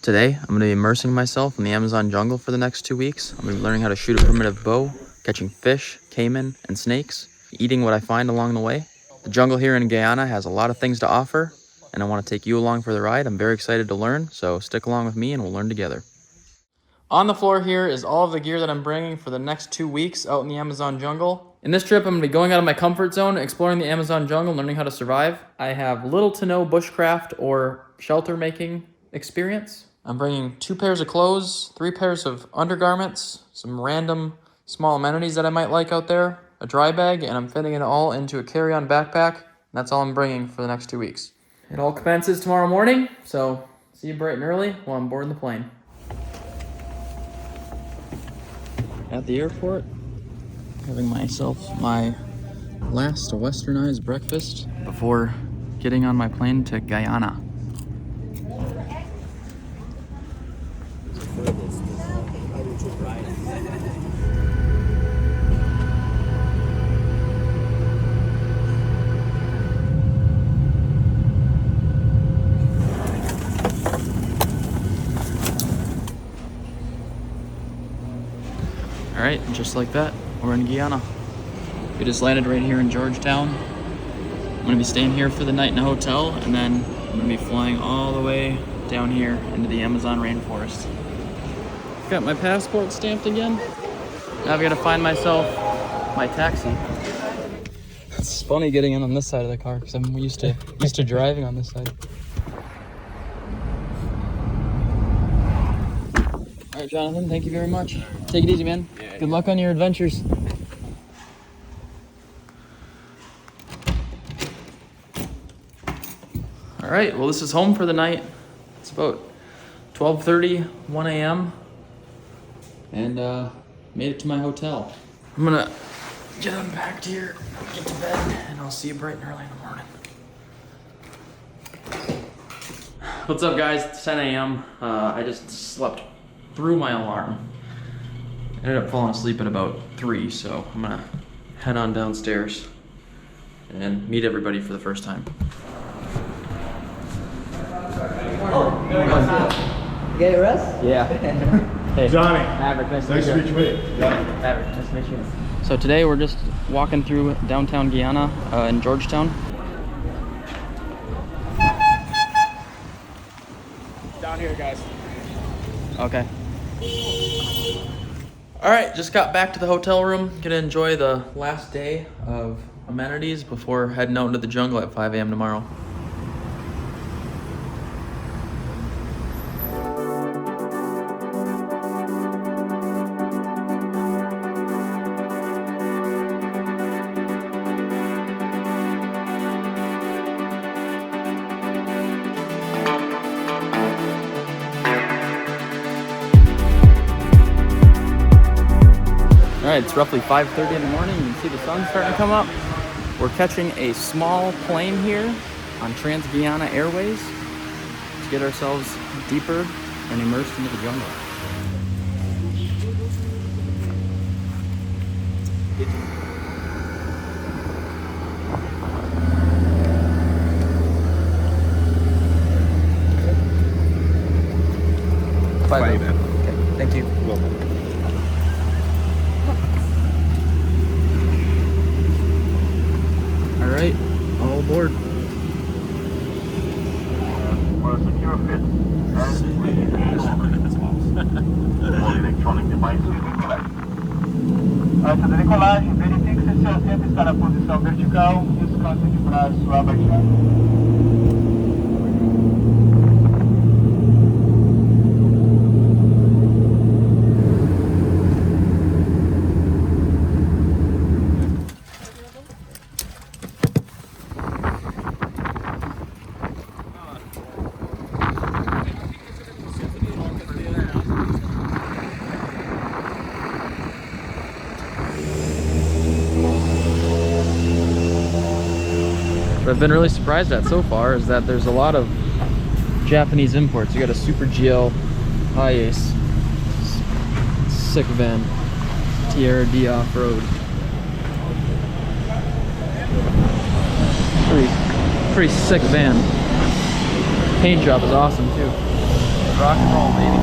Today, I'm going to be immersing myself in the Amazon jungle for the next 2 weeks. I'm going to be learning how to shoot a primitive bow, catching fish, cayman, and snakes, eating what I find along the way. The jungle here in Guyana has a lot of things to offer, and I want to take you along for the ride. I'm very excited to learn, so stick along with me and we'll learn together. On the floor here is all of the gear that I'm bringing for the next 2 weeks out in the Amazon jungle. In this trip, I'm going to be going out of my comfort zone, exploring the Amazon jungle, learning how to survive. I have little to no bushcraft or shelter making experience. I'm bringing 2 pairs of clothes, 3 pairs of undergarments, some random small amenities that I might like out there, a dry bag, and I'm fitting it all into a carry-on backpack. And that's all I'm bringing for the next 2 weeks. It all commences tomorrow morning, so see you bright and early while I'm boarding the plane. At the airport, having myself my last westernized breakfast before getting on my plane to Guyana. All right, just like that, we're in Guyana. We just landed right here in Georgetown. I'm gonna be staying here for the night in a hotel, and then I'm gonna be flying all the way down here into the Amazon rainforest. Got my passport stamped again. Now I've gotta find myself my taxi. It's funny getting in on this side of the car because I'm used to driving on this side. All right, Jonathan, thank you very much. Take it easy, man. Yeah, good luck on your adventures. All right, well, this is home for the night. It's about 12:30, 1 a.m. And made it to my hotel. I'm gonna get unpacked here, get to bed, and I'll see you bright and early in the morning. What's up, guys? It's 10 a.m. I just slept through my alarm. Ended up falling asleep at about 3, so I'm gonna head on downstairs and meet everybody for the first time. You get your rest? Yeah. Hey, Johnny. Mavrik, nice Nice to meet you. Mavrik, nice to meet you. So today we're just walking through downtown Guyana in Georgetown. Down here, guys. Okay. All right, just got back to the hotel room. Gonna enjoy the last day of amenities before heading out into the jungle at 5 a.m. tomorrow. All right, it's roughly 5:30 in the morning. You can see the sun starting to come up. We're catching a small plane here on Trans-Guyana Airways to get ourselves deeper and immersed into the jungle. Bye. Okay, thank you. You're welcome. All right, all aboard. For a secure fit all electronic devices will be collected. Antes da decolagem, verifique se seu assento está na posição vertical e descanse de braço abaixado. What I've been really surprised at so far is that there's a lot of Japanese imports. You got a Super GL High Ace, sick van, Tierra D off-road. Pretty sick van. Paint job is awesome too. Rock and roll, baby.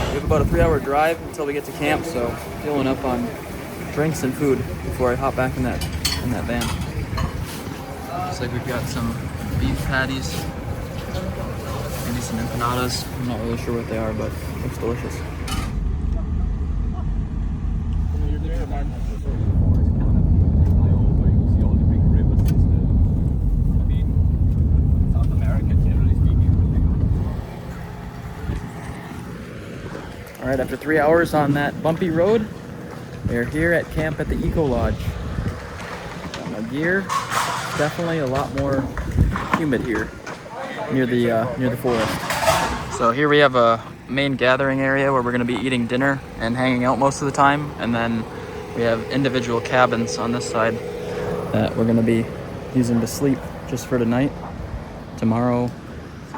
We have about a 3-hour drive until we get to camp, so filling up on drinks and food before I hop back in that van. Looks like we've got some beef patties, maybe some empanadas. I'm not really sure what they are, but it looks delicious. All right, after 3 hours on that bumpy road, we're here at camp at the Eco Lodge. Got my gear. Definitely a lot more humid here near the forest. So here we have a main gathering area where we're going to be eating dinner and hanging out most of the time, and then we have individual cabins on this side that we're going to be using to sleep just for tonight. Tomorrow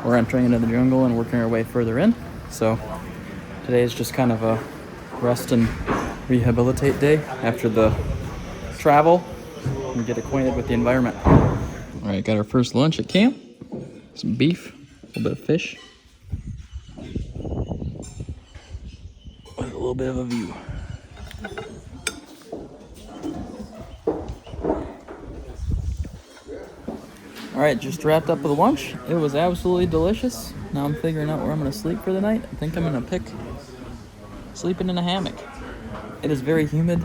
we're entering into the jungle and working our way further in. So today is just kind of a rest and rehabilitate day after the travel and get acquainted with the environment. All right, got our first lunch at camp. Some beef, a little bit of fish, with a little bit of a view. All right, just wrapped up with lunch. It was absolutely delicious. Now I'm figuring out where I'm gonna sleep for the night. I think I'm gonna pick sleeping in a hammock. It is very humid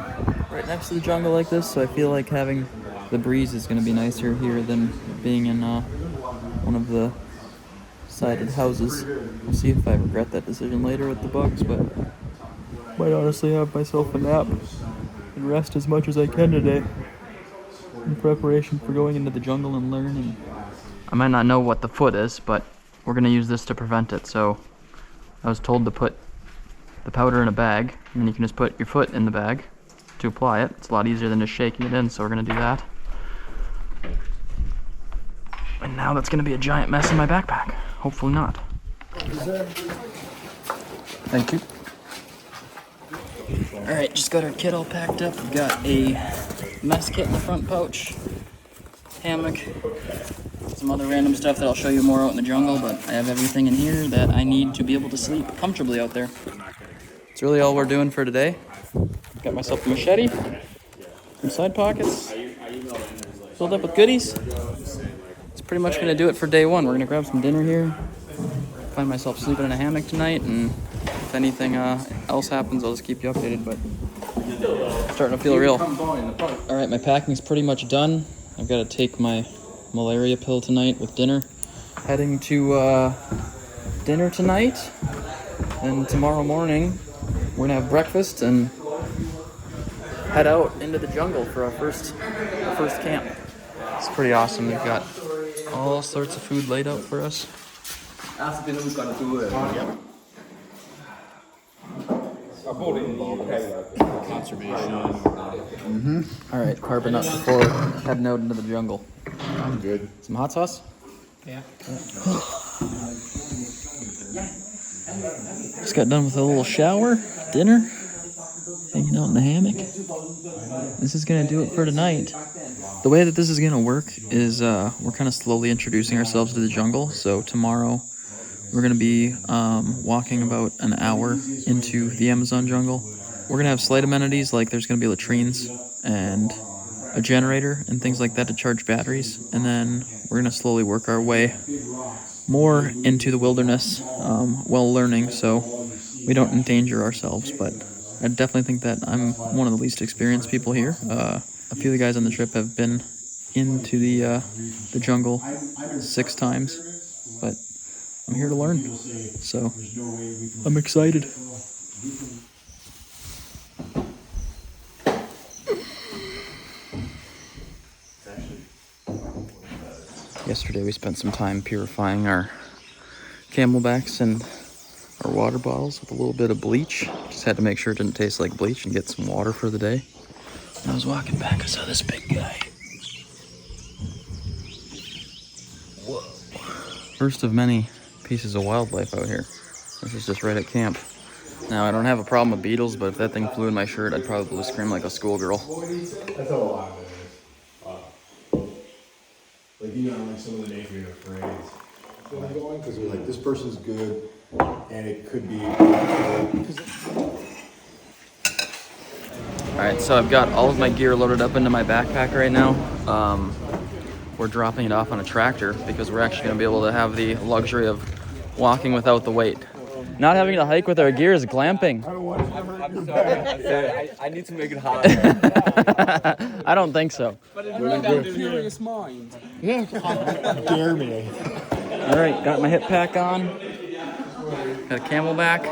right next to the jungle like this, so I feel like having the breeze is gonna be nicer here than being in one of the sided houses. We'll see if I regret that decision later with the bugs, but might honestly have myself a nap and rest as much as I can today in preparation for going into the jungle and learning. I might not know what the foot is, but we're gonna use this to prevent it. So I was told to put the powder in a bag, and then you can just put your foot in the bag to apply it. It's a lot easier than just shaking it in, so we're gonna do that. And now that's gonna be a giant mess in my backpack. Hopefully not. Thank you. All right, just got our kit all packed up. We've got a mess kit in the front pouch, hammock, some other random stuff that I'll show you more out in the jungle, but I have everything in here that I need to be able to sleep comfortably out there. It's really all we're doing for today. Got myself a machete, some side pockets, filled up with goodies. It's pretty much gonna do it for day one. We're gonna grab some dinner here, find myself sleeping in a hammock tonight, and if anything else happens, I'll just keep you updated, but I'm starting to feel real. All right, my packing's pretty much done. I've got to take my malaria pill tonight with dinner. Heading to dinner tonight, and tomorrow morning we're gonna have breakfast and head out into the jungle for our first camp. It's pretty awesome. They've got all sorts of food laid out for us. Conservation. All right, carbon up before heading out into the jungle. I'm good. Some hot sauce? Yeah. Just got done with a little shower, dinner, hanging out in the hammock. This is gonna do it for tonight. The way that this is gonna work is we're kind of slowly introducing ourselves to the jungle. So tomorrow we're gonna be walking about an hour into the Amazon jungle. We're gonna have slight amenities, like there's gonna be latrines and a generator and things like that to charge batteries. And then we're gonna slowly work our way more into the wilderness while learning, so we don't endanger ourselves. But I definitely think that I'm one of the least experienced people here. A few of the guys on the trip have been into the jungle 6 times, but I'm here to learn, so I'm excited. Yesterday we spent some time purifying our camelbacks and our water bottles with a little bit of bleach. Just had to make sure it didn't taste like bleach and get some water for the day. And I was walking back, I saw this big guy. Whoa. First of many pieces of wildlife out here. This is just right at camp. Now, I don't have a problem with beetles, but if that thing flew in my shirt, I'd probably scream like a schoolgirl. That's a lot of it. Like, you know, like some of the names you're afraid. feeling going because we're like, this person's good, and it could be. All right, so I've got all of my gear loaded up into my backpack right now. We're dropping it off on a tractor because we're actually going to be able to have the luxury of walking without the weight. Not having to hike with our gear is glamping. I'm sorry. I need to make it hard. I don't think so. But if you have a curious mind. Yeah, dare me. All right, got my hip pack on. Got a camelback.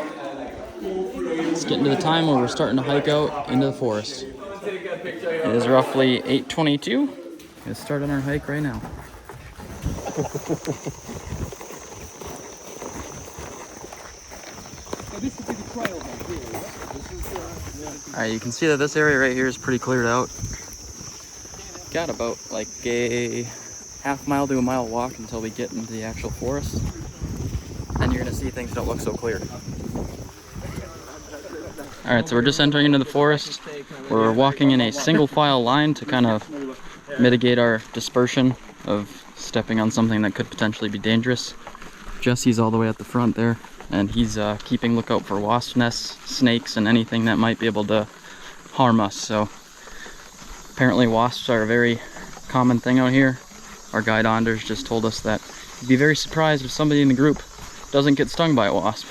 It's getting to the time where we're starting to hike out into the forest. It is roughly 8:22. Let's start on our hike right now. So this would be the trail then, here. All right, you can see that this area right here is pretty cleared out. Got about like a half-mile to a mile walk until we get into the actual forest. And you're gonna see things don't look so clear. All right, so we're just entering into the forest. We're walking in a single file line to kind of mitigate our dispersion of stepping on something that could potentially be dangerous. Jesse's all the way at the front there, and he's keeping lookout for wasp nests, snakes, and anything that might be able to harm us. So apparently wasps are a very common thing out here. Our guide Anders just told us that he'd be very surprised if somebody in the group doesn't get stung by a wasp.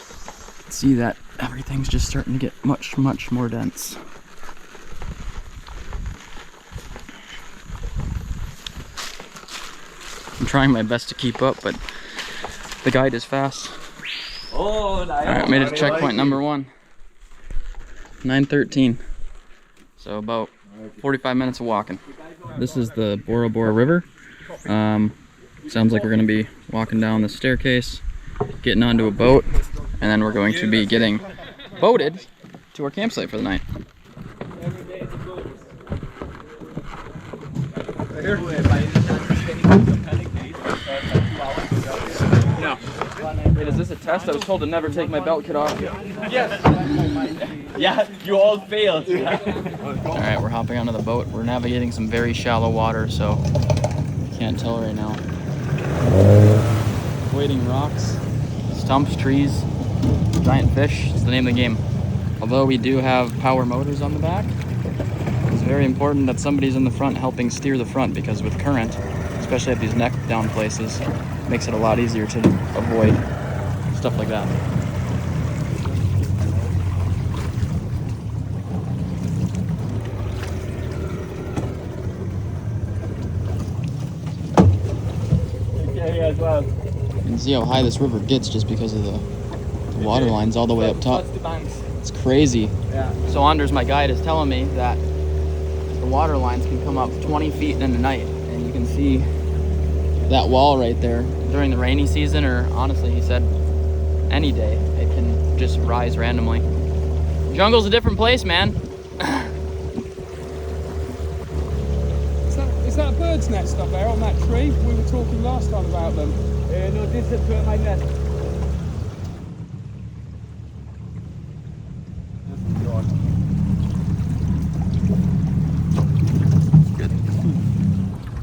See that everything's just starting to get much more dense. I'm trying my best to keep up, but the guide is fast. Oh, nice. All right, made it to checkpoint number 1. 9:13. So about 45 minutes of walking. This is the Bora Bora River. Sounds like we're going to be walking down the staircase, getting onto a boat, and then we're going to be getting boated to our campsite for the night. No. Wait, is this a test? I was told to never take my belt kit off. Yes. Yeah, you all failed. All right, we're hopping onto the boat. We're navigating some very shallow water, so can't tell right now. Avoiding rocks, stumps, trees, giant fish. It's the name of the game. Although we do have power motors on the back, it's very important that somebody's in the front helping steer the front, because with current, especially at these neck down places, it makes it a lot easier to avoid stuff like that. Yeah, as well. You can see how high this river gets just because of the water lines all the way up top. What's the banks? It's crazy. Yeah. So Anders, my guide, is telling me that the water lines can come up 20 feet in a night, and you can see that wall right there during the rainy season, or honestly, he said any day, it can just rise randomly. Jungle's a different place, man. Is that a bird's nest up there on that tree? We were talking last time about them. No, this is my nest. Good.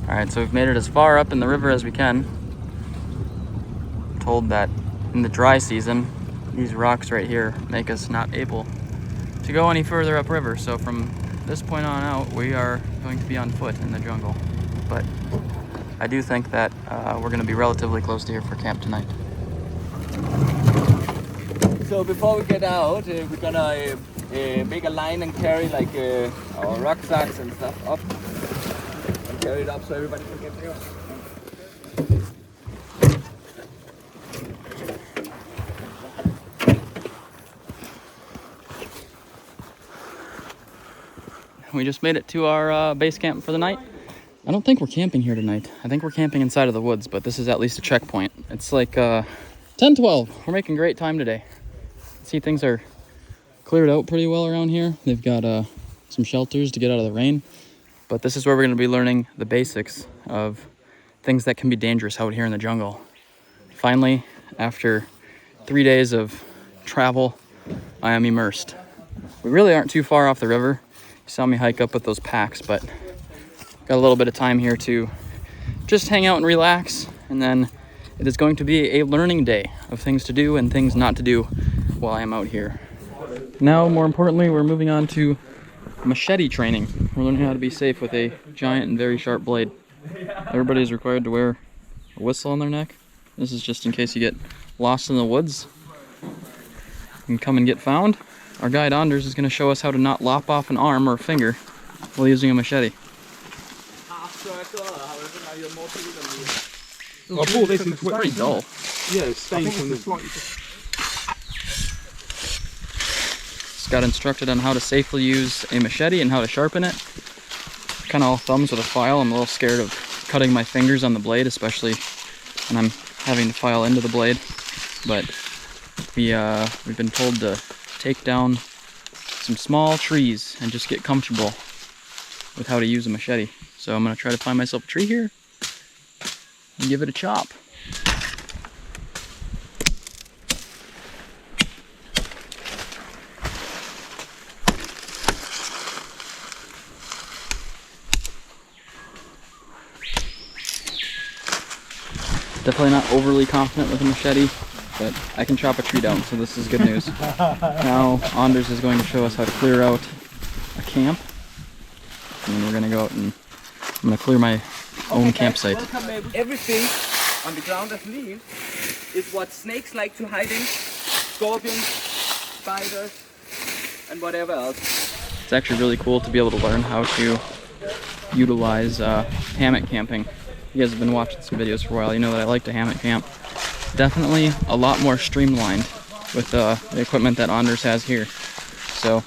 All right, so we've made it as far up in the river as we can. I'm told that in the dry season, these rocks right here make us not able to go any further upriver. So from this point on out, we are going to be on foot in the jungle. But I do think that we're going to be relatively close to here for camp tonight. So before we get out, we're gonna make a line and carry like our rucksacks and stuff up, and carry it up so everybody can get there. We just made it to our base camp for the night. I don't think we're camping here tonight. I think we're camping inside of the woods, but this is at least a checkpoint. It's like 10:12. We're making great time today. See, things are cleared out pretty well around here. They've got some shelters to get out of the rain, but this is where we're going to be learning the basics of things that can be dangerous out here in the jungle. Finally, after 3 days of travel, I am immersed. We really aren't too far off the river. You saw me hike up with those packs, but got a little bit of time here to just hang out and relax, and then it is going to be a learning day of things to do and things not to do while I am out here. Now, more importantly, we're moving on to machete training. We're learning how to be safe with a giant and very sharp blade. Everybody is required to wear a whistle on their neck. This is just in case you get lost in the woods and come and get found. Our guide Anders is going to show us how to not lop off an arm or a finger while using a machete. I bought this in It's pretty dull. Yeah, it's stained from this. Just got instructed on how to safely use a machete and how to sharpen it. Kind of all thumbs with a file. I'm a little scared of cutting my fingers on the blade, especially when I'm having to file into the blade. But we've been told to take down some small trees and just get comfortable with how to use a machete. So I'm gonna try to find myself a tree here and give it a chop. Definitely not overly confident with a machete, but I can chop a tree down, so this is good news. Now Anders is going to show us how to clear out a camp, and then we're going to go out and I'm going to clear my own campsite. Everything on the ground as leaves is what snakes like to hide in, scorpions, spiders, and whatever else. It's actually really cool to be able to learn how to utilize hammock camping. You guys have been watching some videos for a while. You know that I like to hammock camp. Definitely a lot more streamlined with the equipment that Anders has here. So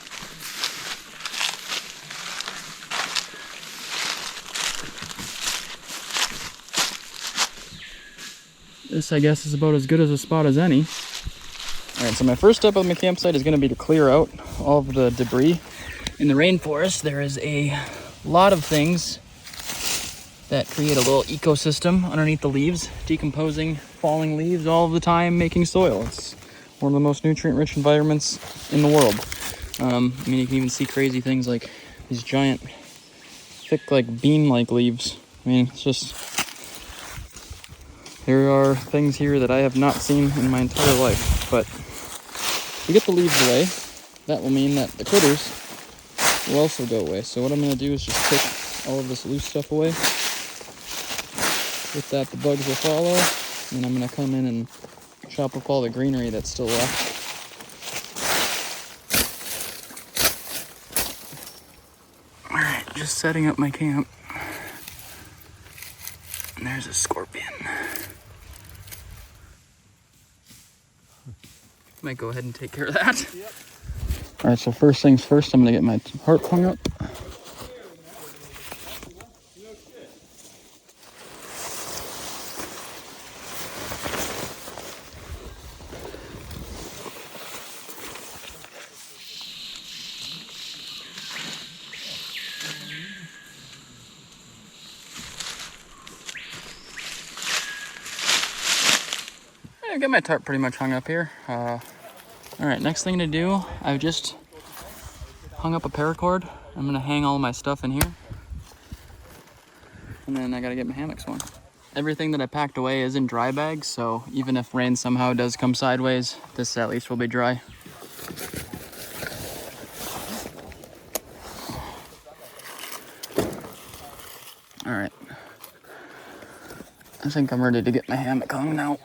this, I guess, is about as good as a spot as any. Alright, so my first step on my campsite is going to be to clear out all of the debris. In the rainforest, there is a lot of things that create a little ecosystem underneath the leaves, decomposing falling leaves all of the time, making soil. It's one of the most nutrient-rich environments in the world. I mean, you can even see crazy things like these giant, thick, like bean-like leaves. I mean, it's just... There are things here that I have not seen in my entire life, but if we get the leaves away, that will mean that the critters will also go away. So what I'm going to do is just pick all of this loose stuff away. With that, the bugs will follow, and I'm going to come in and chop up all the greenery that's still left. Alright, just setting up my camp. And there's a scorpion. Might go ahead and take care of that. Yep. Alright, so first things first, I'm going to get my tarp hung up. I got my tarp pretty much hung up here. Alright, next thing to do, I've just hung up a paracord. I'm going to hang all my stuff in here. And then I got to get my hammock swung. Everything that I packed away is in dry bags, so even if rain somehow does come sideways, this at least will be dry. Alright. I think I'm ready to get my hammock hung now.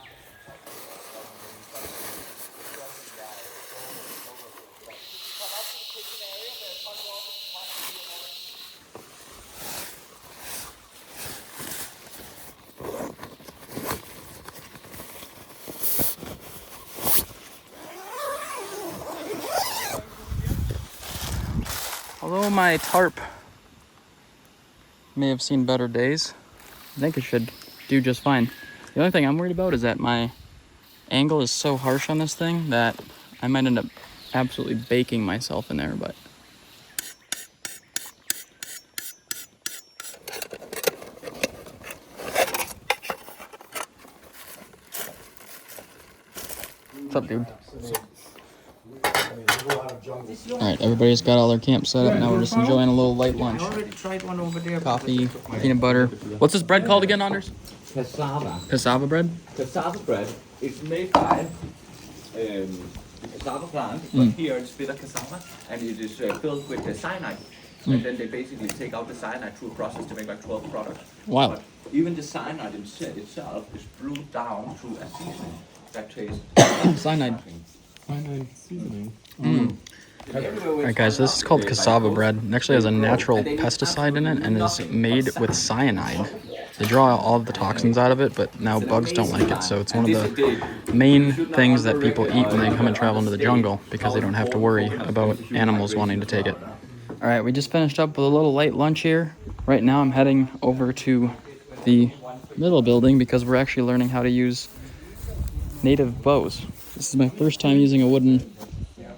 Although my tarp may have seen better days, I think it should do just fine. The only thing I'm worried about is that my angle is so harsh on this thing that I might end up absolutely baking myself in there, but... What's up, dude? Alright, everybody's got all their camp set up. Now we're just enjoying a little light lunch. Coffee, peanut butter. What's this bread called again, Anders? cassava. Cassava bread? Cassava bread is made by the cassava plant, but here it's bitter cassava, and it is filled with the cyanide. And then they basically take out the cyanide through a process to make like 12 products. Wow. But even the cyanide itself is brewed down through a seasoning that tastes Cyanide. Cyanide seasoning. Alright guys, this is called cassava bread. It actually has a natural pesticide in it and is made with cyanide. They draw all of the toxins out of it, but now bugs don't like it, so it's one of the main things that people eat when they come and travel into the jungle, because they don't have to worry about animals wanting to take it. Alright, we just finished up with a little light lunch here. Right now I'm heading over to the middle building because we're actually learning how to use native bows. This is my first time using a wooden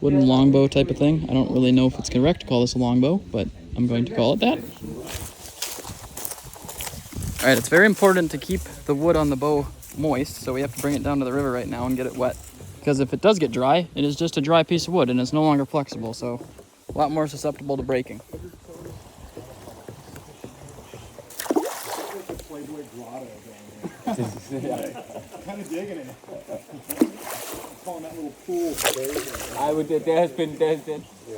longbow type of thing. I don't really know if it's correct to call this a longbow, but I'm going to call it that. Alright, it's very important to keep the wood on the bow moist, so we have to bring it down to the river right now and get it wet. Because if it does get dry, it is just a dry piece of wood and it's no longer flexible, so a lot more susceptible to breaking. Kind of digging it. Calling that little pool. there's been Yeah.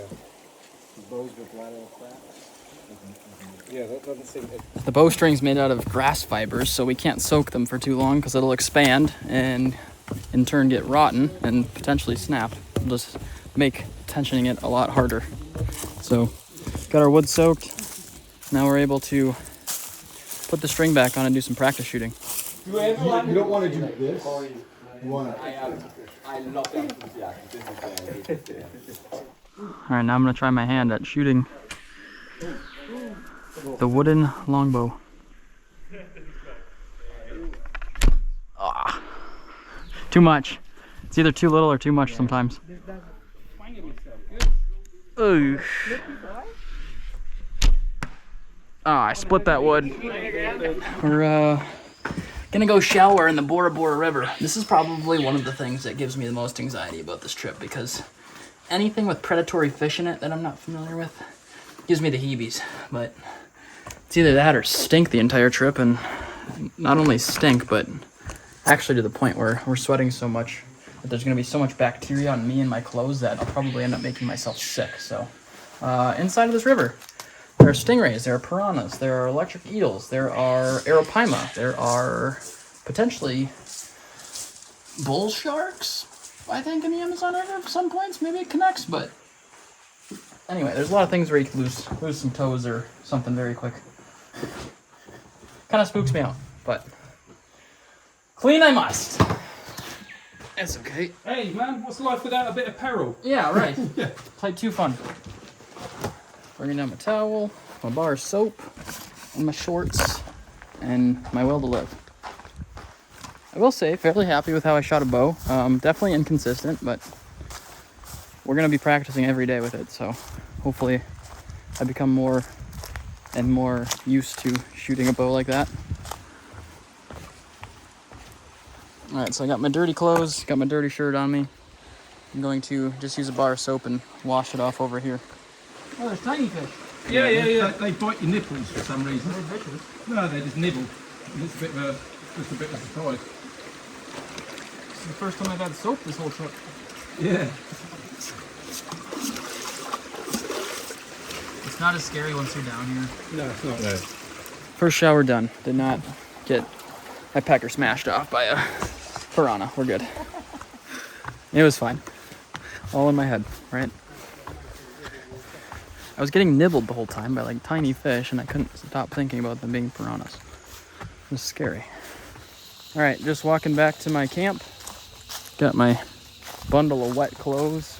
The bows with lateral flat. Yeah, that doesn't seem. The bowstring's made out of grass fibers, so we can't soak them for too long because it'll expand and in turn get rotten and potentially snap. It'll just make tensioning it a lot harder. So, got our wood soaked. Now we're able to put the string back on and do some practice shooting. You don't want to do this. You want to. I love that enthusiasm. Alright, now I'm going to try my hand at shooting the wooden longbow. Ah, too much. It's either too little or too much sometimes. Ooh. Ah, I split that wood. We're gonna go shower in the Bora Bora River. This is probably one of the things that gives me the most anxiety about this trip, because anything with predatory fish in it that I'm not familiar with gives me the heebies. But it's either that or stink the entire trip, and not only stink, but actually to the point where we're sweating so much that there's gonna be so much bacteria on me and my clothes that I'll probably end up making myself sick. So inside of this river, there are stingrays, there are piranhas, there are electric eels, there are arapaima, there are potentially bull sharks, I think, in the Amazon River at some points. Maybe it connects, but anyway, there's a lot of things where you can lose some toes or something very quick. Kind of spooks me out, but clean I must. It's okay. Hey man, what's life without a bit of peril? Yeah, right. Type 2 fun. Bringing down my towel, my bar of soap, and my shorts, and my will to live. I will say, fairly happy with how I shot a bow. Definitely inconsistent, but we're going to be practicing every day with it, so hopefully I become more and more used to shooting a bow like that. Alright, so I got my dirty clothes, got my dirty shirt on me. I'm going to just use a bar of soap and wash it off over here. Oh, there's tiny fish. Yeah. They bite your nipples for some reason. No, they just nibble. And it's just a bit of a surprise. This is the first time I've had soap this whole trip. Yeah. It's not as scary once you're down here. No, it's not. No. First shower done. Did not get my pecker smashed off by a piranha. We're good. It was fine. All in my head, right? I was getting nibbled the whole time by like tiny fish, and I couldn't stop thinking about them being piranhas. It was scary. Alright, just walking back to my camp. Got my bundle of wet clothes.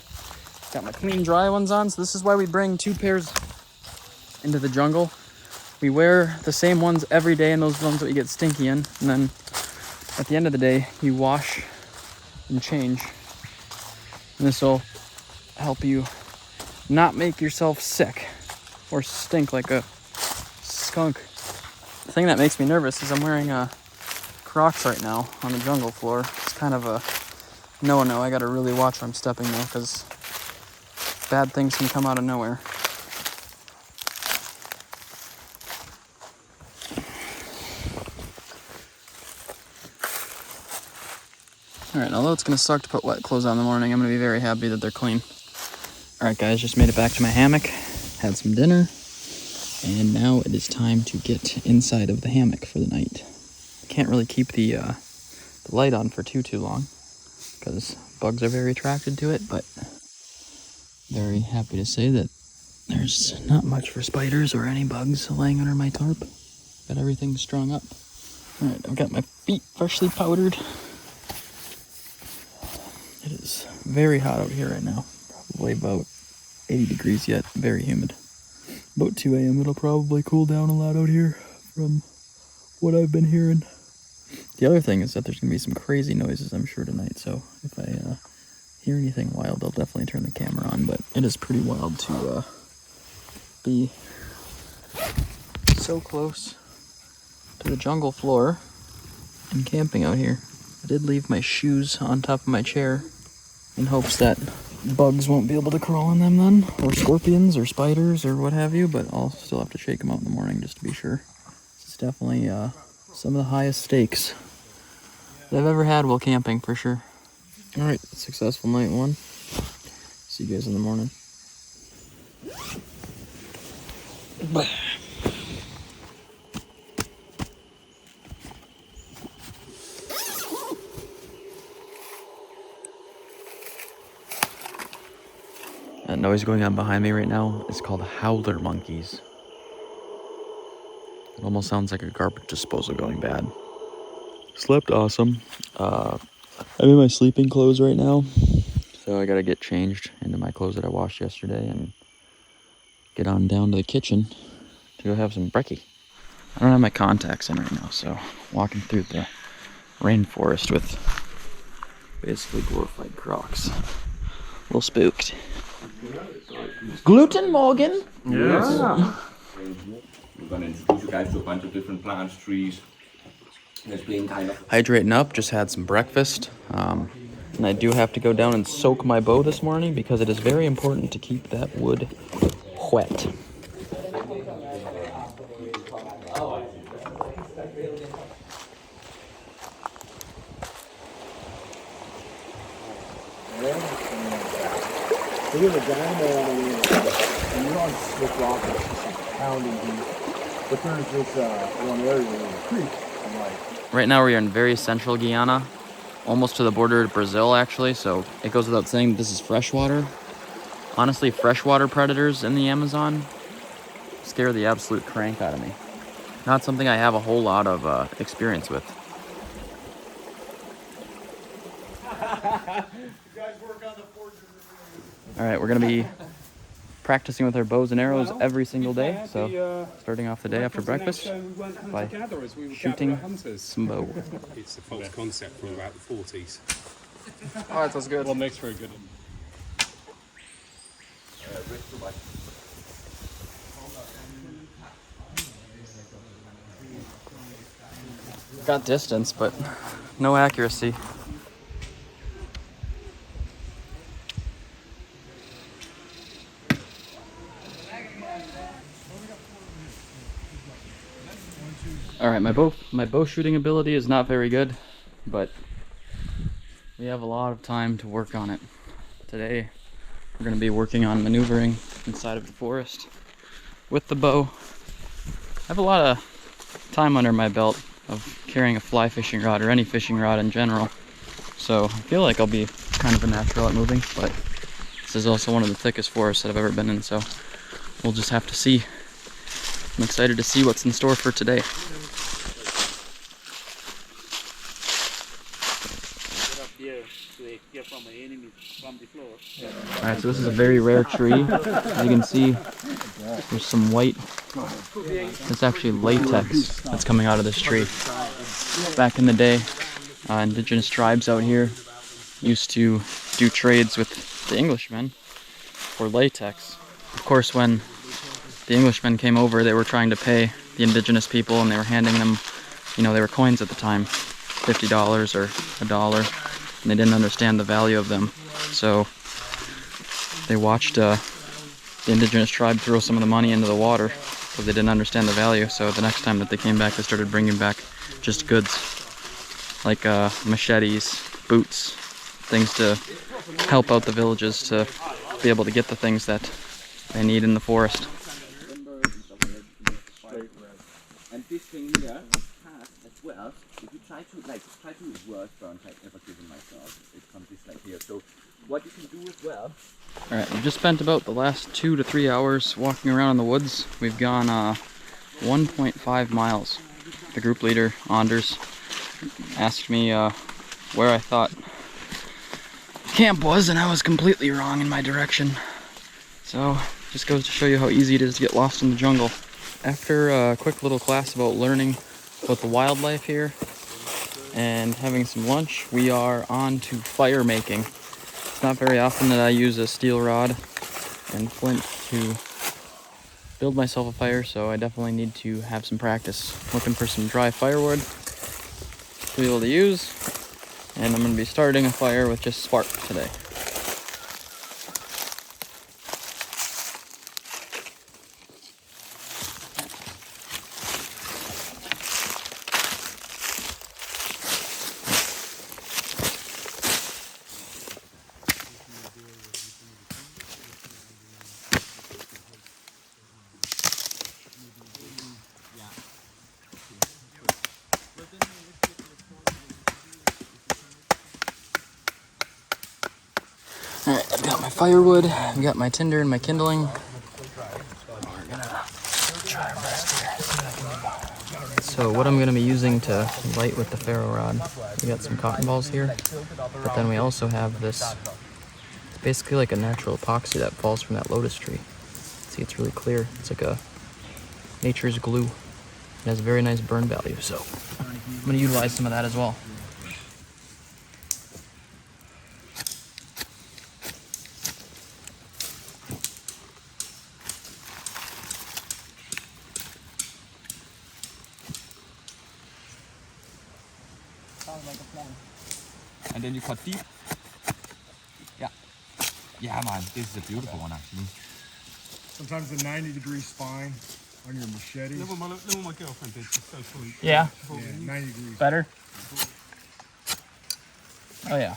Got my clean, dry ones on. So this is why we bring 2 pairs into the jungle. We wear the same ones every day, and those ones that we get stinky in. And then at the end of the day, you wash and change. And this will help you not make yourself sick or stink like a skunk. The thing that makes me nervous is I'm wearing Crocs right now on the jungle floor. It's kind of a no, I gotta really watch where I'm stepping now, because bad things can come out of nowhere. Alright, although it's gonna suck to put wet clothes on in the morning, I'm gonna be very happy that they're clean. Alright guys, just made it back to my hammock, had some dinner, and now it is time to get inside of the hammock for the night. Can't really keep the light on for too long, because bugs are very attracted to it, but very happy to say that there's not much for spiders or any bugs laying under my tarp. Got everything strung up. Alright, I've got my feet freshly powdered. It is very hot out here right now. Probably about 80 degrees yet. Very humid. About 2 a.m. it'll probably cool down a lot out here from what I've been hearing. The other thing is that there's going to be some crazy noises, I'm sure, tonight. So if I hear anything wild, I'll definitely turn the camera on. But it is pretty wild to be so close to the jungle floor and camping out here. I did leave my shoes on top of my chair in hopes that bugs won't be able to crawl on them then, or scorpions or spiders or what have you, but I'll still have to shake them out in the morning just to be sure. This is definitely some of the highest stakes that I've ever had while camping for sure. Alright, successful night one. See you guys in the morning. That noise going on behind me right now is called howler monkeys. It almost sounds like a garbage disposal going bad. Slept awesome. I'm in my sleeping clothes right now, so I gotta get changed into my clothes that I washed yesterday and get on down to the kitchen to go have some brekkie. I don't have my contacts in right now, so walking through the rainforest with basically glorified Crocs. A little spooked. Gluten, Morgan? Yes. We're going to introduce you guys to a bunch of different plants, trees. There's been kind of... Hydrating up, just had some breakfast. And I do have to go down and soak my bow this morning because it is very important to keep that wood wet. Look at the dynamo on the and you're on slick rock, it's just pounding deep. But there's this one area where the creek, and like... Right now we are in very central Guyana, almost to the border of Brazil actually, so it goes without saying this is freshwater. Honestly, freshwater predators in the Amazon scare the absolute crank out of me. Not something I have a whole lot of experience with. Alright, we're going to be practicing with our bows and arrows every single day. So, starting off the day after breakfast by shooting some bow. It's a false concept from about the 40s. Alright, that's good. Well, Meg's very good. Got distance, but no accuracy. Alright, my bow shooting ability is not very good, but we have a lot of time to work on it. Today, we're going to be working on maneuvering inside of the forest with the bow. I have a lot of time under my belt of carrying a fly fishing rod or any fishing rod in general, so I feel like I'll be kind of a natural at moving, but this is also one of the thickest forests that I've ever been in, so we'll just have to see. I'm excited to see what's in store for today. Alright, so this is a very rare tree. As you can see, there's some white, it's actually latex that's coming out of this tree. Back in the day, indigenous tribes out here used to do trades with the Englishmen for latex. Of course, when the Englishmen came over, they were trying to pay the indigenous people, and they were handing them, you know, they were coins at the time, $50 or $1, and they didn't understand the value of them. So they watched the indigenous tribe throw some of the money into the water because they didn't understand the value. So the next time that they came back, they started bringing back just goods like machetes, boots, things to help out the villages to be able to get the things that they need in the forest. And this thing here has as well, if you try to work burns I've ever given myself, it comes this like here. So what you can do as well. Alright, we've just spent about the last 2 to 3 hours walking around in the woods. We've gone 1.5 miles. The group leader, Anders, asked me where I thought camp was, and I was completely wrong in my direction. So, just goes to show you how easy it is to get lost in the jungle. After a quick little class about learning about the wildlife here and having some lunch, we are on to fire making. It's not very often that I use a steel rod and flint to build myself a fire, so I definitely need to have some practice. Looking for some dry firewood to be able to use, and I'm going to be starting a fire with just spark today. Alright, I've got my firewood, I've got my tinder and my kindling. We're gonna try our best here. So what I'm gonna be using to light with the ferro rod, we got some cotton balls here, but then we also have this, it's basically like a natural epoxy that falls from that lotus tree. See, it's really clear. It's like a nature's glue. It has a very nice burn value, so I'm gonna utilize some of that as well. And then you cut deep. Yeah. Yeah, man, this is a beautiful one actually. Sometimes the 90-degree spine on your machete. Little my girlfriend did. She's so sweet. Yeah? Yeah, 90 degrees. Better? Oh yeah.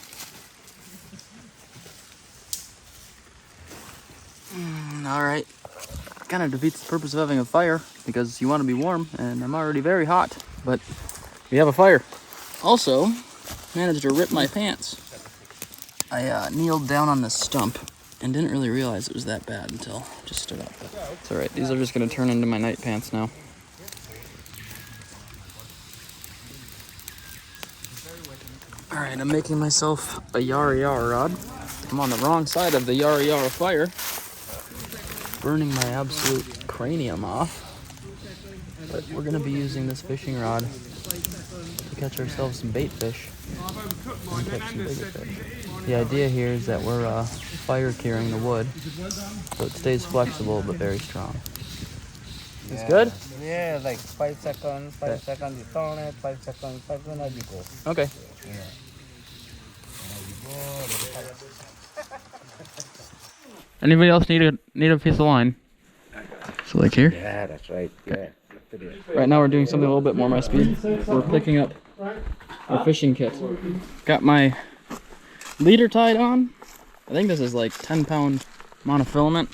Alright. Kind of defeats the purpose of having a fire because you want to be warm, and I'm already very hot, but we have a fire. Also, managed to rip my pants. I kneeled down on this stump and didn't really realize it was that bad until I just stood up. But it's alright, these are just going to turn into my night pants now. Alright, I'm making myself a yara yara rod. I'm on the wrong side of the yara yara fire. Burning my absolute cranium off. But we're going to be using this fishing rod to catch ourselves some bait fish and catch some bigger fish. The idea here is that we're fire curing the wood so it stays flexible but very strong. It's good? Yeah, like 5 seconds, 5 seconds you turn it, 5 seconds, 5 seconds you go. Okay. Yeah. Anybody else need a piece of line? So like here? Yeah, that's right. Yeah. Right now we're doing something a little bit more my speed. We're picking up our fishing kit. Got my leader tied on. I think this is like 10-pound monofilament.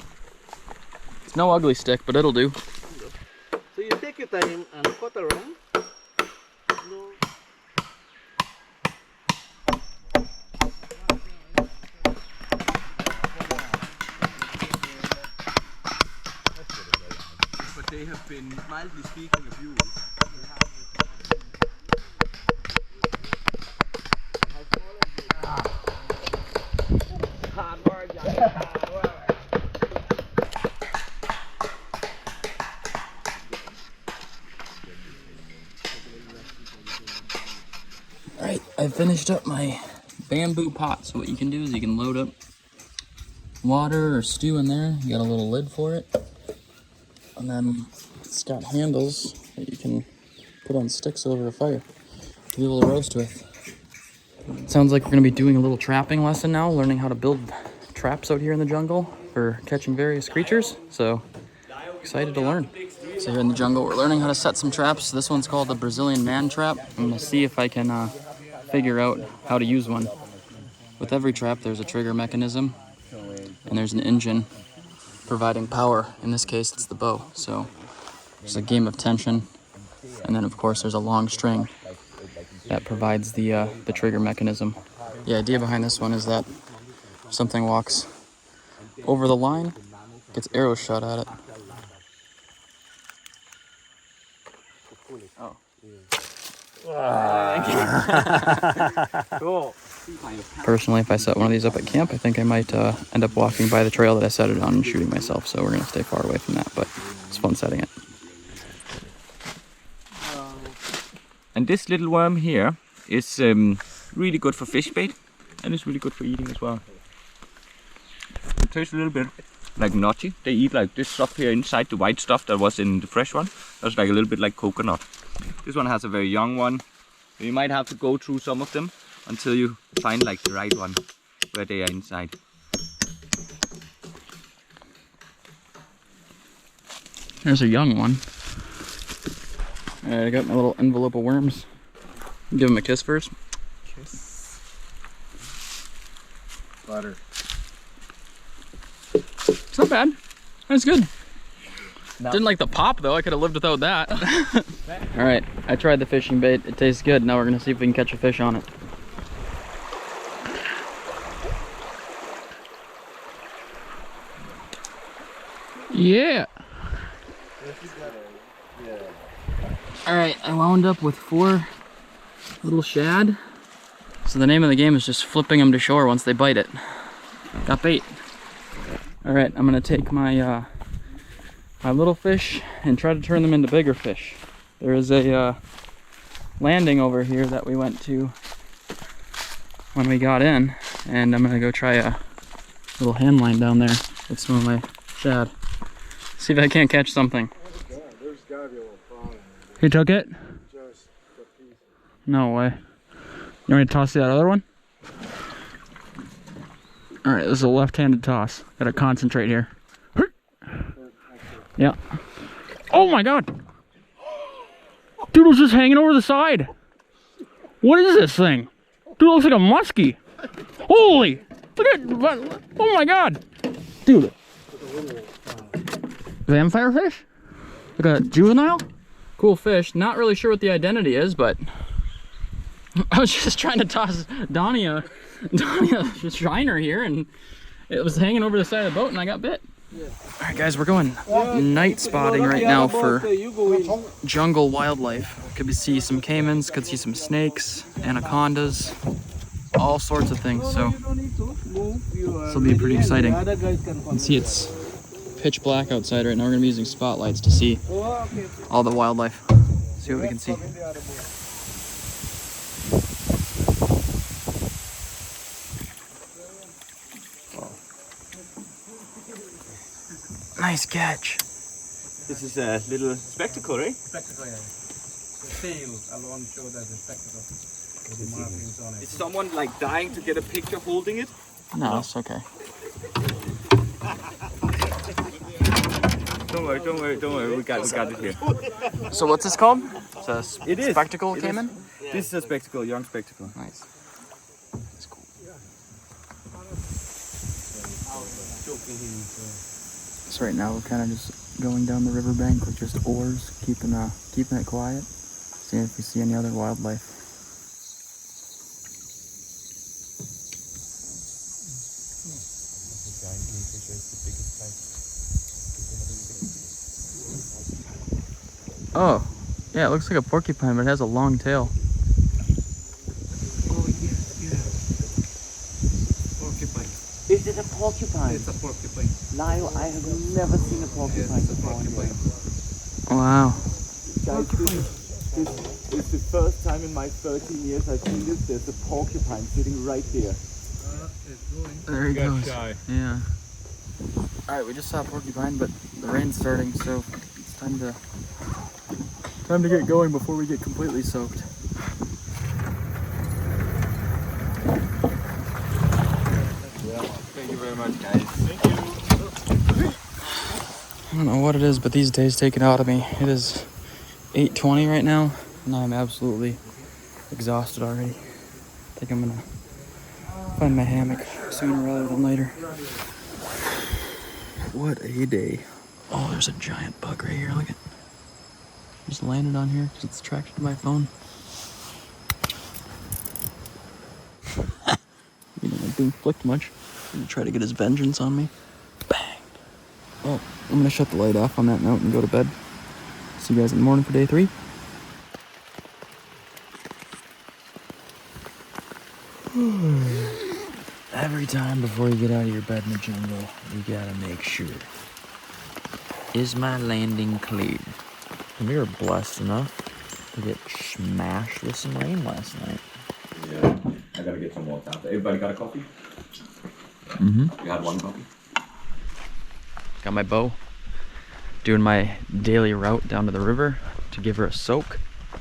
It's no ugly stick, but it'll do. So you take your time and cut around. No. But they have been mildly speaking abused. Alright, I finished up my bamboo pot. So what you can do is you can load up water or stew in there. You got a little lid for it. And then it's got handles that you can put on sticks over a fire to be able to roast with. Sounds like we're going to be doing a little trapping lesson now, learning how to build traps out here in the jungle for catching various creatures. So excited to learn. So here in the jungle, we're learning how to set some traps. This one's called the Brazilian man trap. I'm going to see if I can figure out how to use one. With every trap, there's a trigger mechanism, and there's an engine providing power. In this case, it's the bow. So there's a game of tension, and then of course there's a long string that provides the trigger mechanism. The idea behind this one is that if something walks over the line, gets arrows shot at it. Oh. Cool. Personally, if I set one of these up at camp, I think I might end up walking by the trail that I set it on and shooting myself. So we're gonna stay far away from that, but it's fun setting it. And this little worm here is really good for fish bait, and it's really good for eating as well. It tastes a little bit like nutty. They eat like this stuff here inside, the white stuff that was in the fresh one. That's like a little bit like coconut. This one has a very young one. You might have to go through some of them until you find like the right one where they are inside. There's a young one. Alright, I got my little envelope of worms. Give him a kiss first. Kiss. Butter. It's not bad. That's good. No. Didn't like the pop though. I could have lived without that. Alright, I tried the fishing bait. It tastes good. Now we're gonna see if we can catch a fish on it. Yeah. Alright, I wound up with 4 little shad. So the name of the game is just flipping them to shore once they bite it. Got bait. Alright, I'm gonna take my my little fish and try to turn them into bigger fish. There is a landing over here that we went to when we got in, and I'm gonna go try a little hand line down there with some of my shad. See if I can't catch something. There's gotta be a little problem. He took it? Just a piece. No way. You want me to toss that other one? Alright, this is a left-handed toss. Gotta concentrate here. Yeah. Oh my god! Dude was just hanging over the side. What is this thing? Dude looks like a muskie. Holy! Look at, oh my god! Dude. Vampire fish? Like a juvenile? Cool fish. Not really sure what the identity is, but I was just trying to toss Donnie a shiner here, and it was hanging over the side of the boat, and I got bit. Alright guys, we're going night spotting right now for jungle wildlife. Could see some caimans, could see some snakes, anacondas, all sorts of things. So this will be pretty exciting. You can see it's pitch black outside right now. We're going to be using spotlights to see all the wildlife. See what we can see. Nice catch. This is a little spectacle, right? Spectacle, yeah. The tail alone shows that the spectacle with the markings on it. Is someone like dying to get a picture holding it? No, it's okay. Don't worry, we got it here. So what's this called? It's a It is. spectacle It caiman? is. This is a spectacle, young spectacle. Nice. That's cool. So right now we're kind of just going down the riverbank with just oars, keeping it quiet, seeing if we see any other wildlife. Oh, yeah, it looks like a porcupine, but it has a long tail. Oh, yeah. Porcupine. Is it a porcupine? It's a porcupine. Lyle, I have never seen a porcupine It's a before. porcupine. Wow. Guys, this is the first time in my 13 years I've seen this. There's a porcupine sitting right there. It's going. There he goes. Shy. Yeah. Alright, we just saw a porcupine, but the rain's starting, so it's time to get going before we get completely soaked. Thank you very much, guys. I don't know what it is, but these days take it out of me. It is 8:20 right now, and I'm absolutely exhausted already. I think I'm gonna find my hammock sooner rather than later. What a day. Oh, there's a giant bug right here, look at it. Just landed on here because it's attracted to my phone. You know, not being flicked much. I'm gonna try to get his vengeance on me. Bang. Well, I'm gonna shut the light off on that note and go to bed. See you guys in the morning for day 3. Every time before you get out of your bed in the jungle, you gotta make sure. Is my landing clear? And we were blessed enough to get smashed with some rain last night. Yeah, I gotta get some more after. Everybody got a coffee? Mm-hmm. You had one coffee? Got my bow. Doing my daily route down to the river to give her a soak.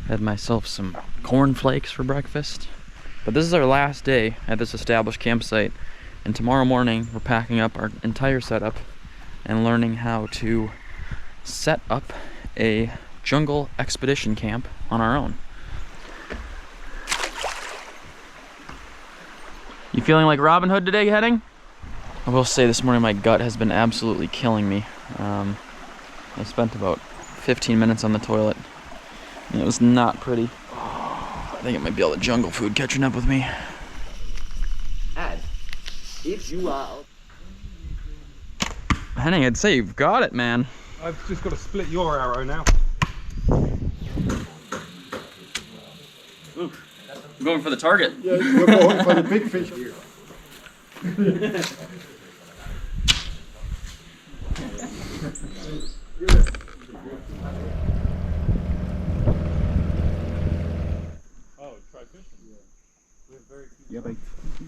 Had myself some cornflakes for breakfast. But this is our last day at this established campsite. And tomorrow morning, we're packing up our entire setup and learning how to set up a jungle expedition camp on our own. You feeling like Robin Hood today, Henning? I will say this morning my gut has been absolutely killing me. I spent about 15 minutes on the toilet and it was not pretty. I think it might be all the jungle food catching up with me. And if you are... Henning, I'd say you've got it, man. I've just got to split your arrow now. Ooh, I'm going for the target. Yeah, we're going for the big fish here.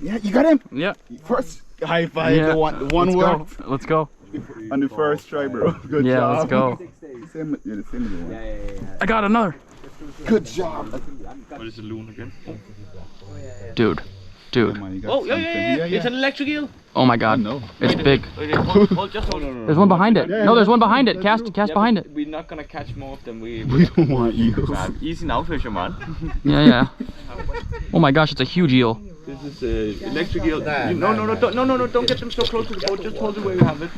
Yeah, you got him. Yeah. First high five. Yeah. The one Let's word go. Let's go. on the first try, bro. Good Yeah, job. let's go. Same, yeah, the same as the one. I got another. Good job. What is the loon again? Dude. Dude. Oh, yeah. It's an electric eel. Oh my god. No. It's big. Hold, just hold. There's one behind it. No, there's one behind it. Cast behind it. We're not gonna catch more of them. We don't want eels. Easy now, fisherman. Yeah. Oh my gosh, it's a huge eel. This is electric eel. No, don't get them so close to the boat. Just hold it where you have it.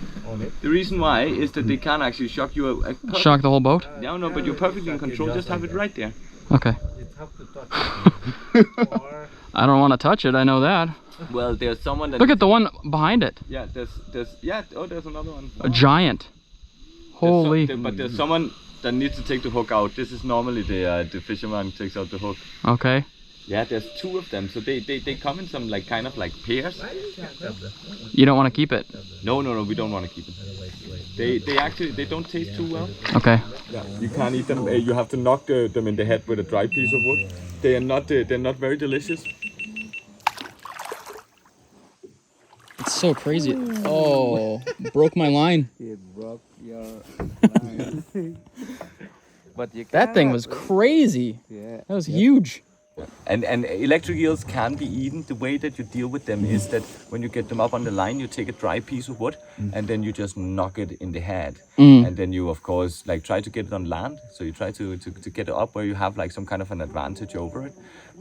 The reason why is that they can actually shock you. Shock the whole boat? Yeah, no, but you're perfectly in control. Just have it right there. Okay. I don't want to touch it, I know that. Well, there's someone that... Look at the one behind it. Yeah, there's another one. A giant. Holy. But there's someone that needs to take the hook out. This is normally the fisherman takes out the hook. Okay. Yeah, there's 2 of them, so they come in some kind of pairs. You don't want to keep it? No, we don't want to keep it. They don't taste too well. Okay. Yeah, you can't eat them. You have to knock them in the head with a dry piece of wood. They're not very delicious. It's so crazy. Oh, broke my line. It broke your line. But you That thing was crazy. Yeah. That was huge. And electric eels can be eaten. The way that you deal with them is that when you get them up on the line, you take a dry piece of wood and then you just knock it in the head. And then you, of course, try to get it on land. So you try to get it up where you have some kind of an advantage over it.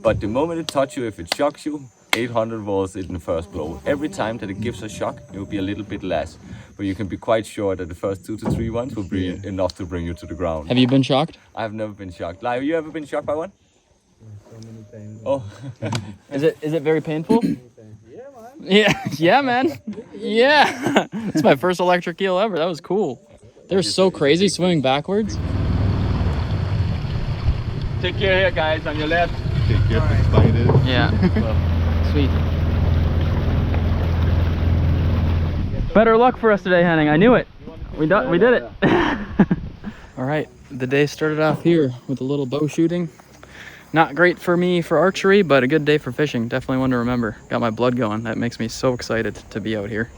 But the moment it touches you, if it shocks you, 800 volts in the first blow. Every time that it gives a shock, it will be a little bit less. But you can be quite sure that the first 2 to 3 ones will be enough to bring you to the ground. Have you been shocked? I've never been shocked. Have you ever been shocked by one? So many times. Oh. Is it very painful? Yeah, man. Yeah. It's my first electric eel ever. That was cool. They're so crazy swimming backwards. Take care here, guys, on your left. Take care of the spiders. Yeah. Sweet. Better luck for us today, Henning. I knew it. We did it. All right. The day started off here with a little bow shooting. Not great for me for archery, but a good day for fishing. Definitely one to remember. Got my blood going. That makes me so excited to be out here.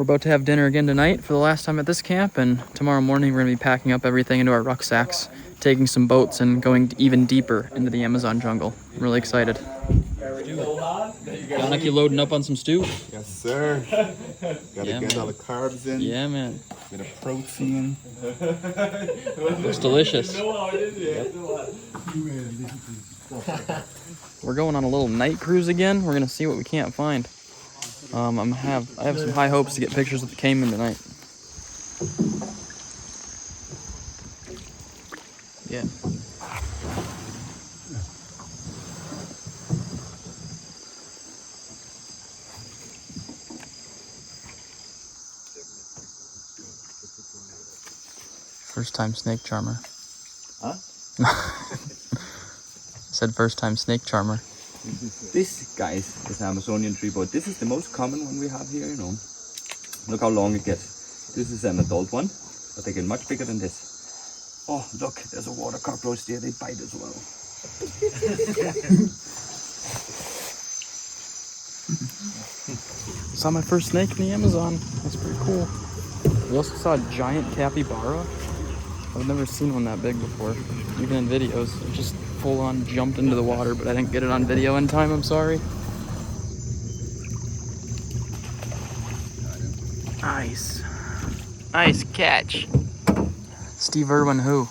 We're about to have dinner again tonight for the last time at this camp, and tomorrow morning we're going to be packing up everything into our rucksacks, taking some boats, and going even deeper into the Amazon jungle. I'm really excited. Yannick, you loading up on some stew? Yes, sir. Gotta get all the carbs in. Yeah, man. Bit of protein. Looks delicious. We're going on a little night cruise again. We're gonna see what we can't find. I have some high hopes to get pictures of the Cayman tonight. Yeah. First time snake charmer. Huh? Said first time snake charmer. This, guys, is an Amazonian tree boa. This is the most common one we have here, you know. Look how long it gets. This is an adult one, but they get much bigger than this. Oh, look, there's a water cockroach there. They bite as well. Saw my first snake in the Amazon. That's pretty cool. We also saw a giant capybara. I've never seen one that big before, even in videos. It just full on jumped into the water, but I didn't get it on video in time, I'm sorry. Nice. Nice catch. Steve Irwin who?